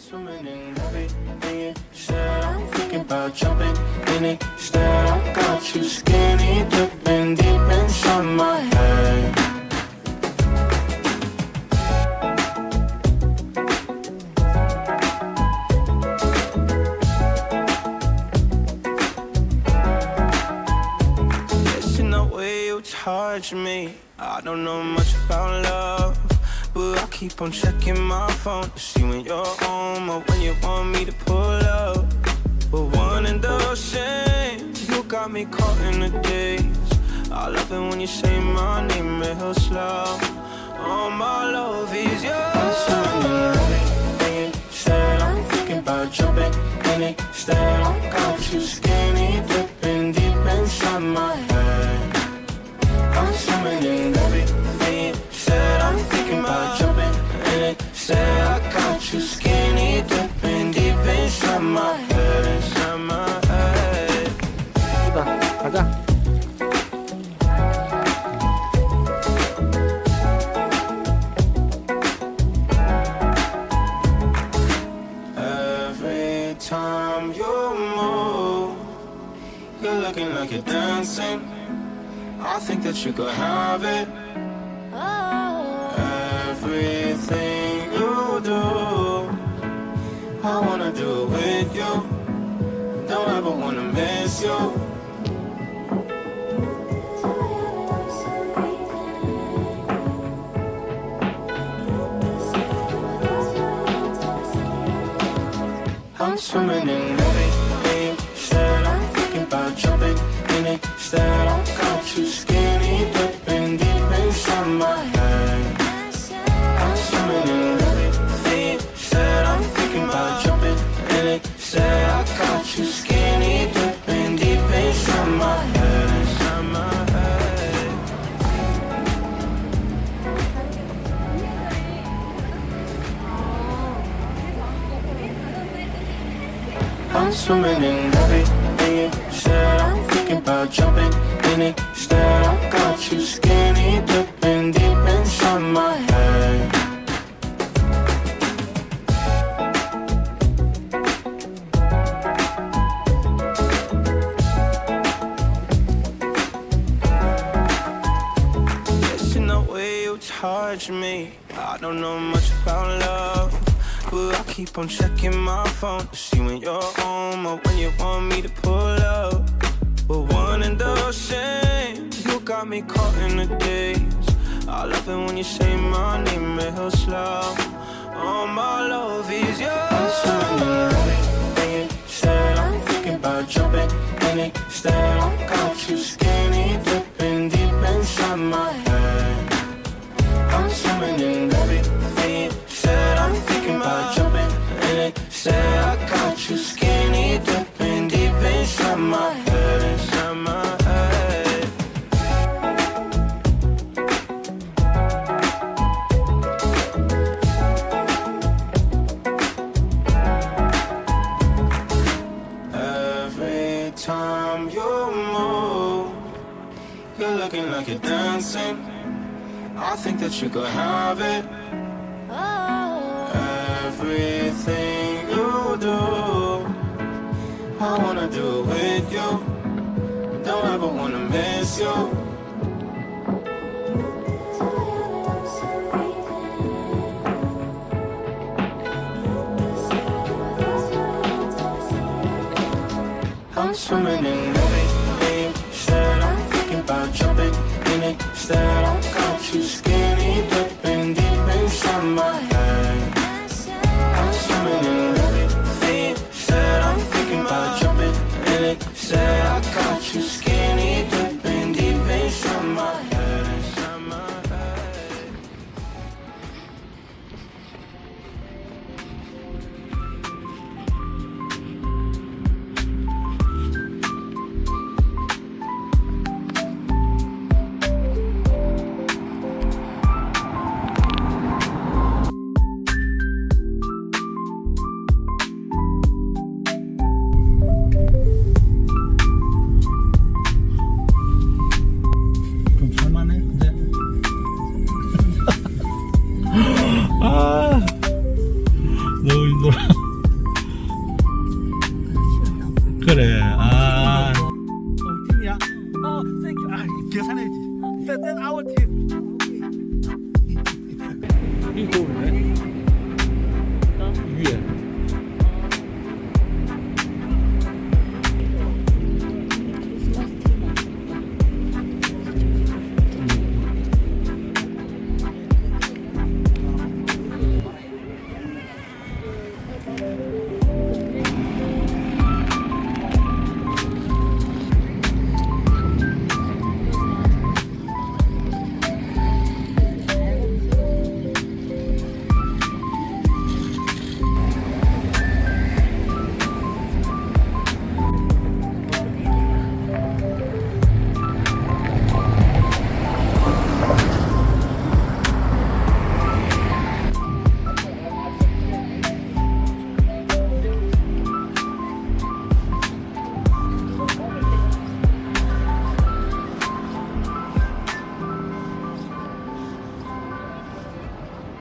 Swimming in everything you said, I'm thinking about jumping in it. Instead, I got you skinny dipping deep inside my head. Guessing the way you touch me, I don't know much about love, but I keep on checking my phone to see when you're home or when you want me to pull up. But one and the same, you got me caught in the days. I love it when you say my name real slow. All my love is yours. I'm swimming in it. Instead, I'm thinking about jumping in it. Instead, I got you skinny dipping deep inside my head. I'm swimming in everything. Said I'm thinking about jumping in it. Said I got you skinny dipping deep inside my head, inside my head. 가자. Every time you move, you're looking like you're dancing. I think that you could have it. Everything you do, I wanna do it with you. Don't ever wanna miss you. I'm swimming in everything. Said I'm thinking about jumping in it. Said I got you skinny dipping deep inside my head. I'm swimming in everything. Said I'm thinking about jumping in it. Said I got you skinny dipping deep inside my head, inside my head. I'm swimming in everything. Said I'm thinking about jumping in it. Said I got you skinny dipping deep inside my head. Guessing the way you touch me, I don't know much about love, but I keep on checking my phone to see when you're home or when you want me to pull up. But one and the same, you got me caught in the days. I love it when you say my name real slow. All my love is yours. I'm swimming in it. Said I'm thinking about jumping in it. Said I got you skinny dipping deep inside my head. I'm swimming in everything. Said I'm thinking about jumping in it. Said I got you skinny dipping deep inside my head, inside my head. Every time you move, you're looking like you're dancing. I think that you could have it. Everything you do, I wanna do it with you. Don't ever wanna miss you. I'm swimming in everything. Said I'm thinking about jumping in it. Said I got you skinny dipping deep inside my head. I'm swimming in everything. Said I'm thinking about jumping in it. Said I got you skinny dipping deep inside my head, inside my head. 그래.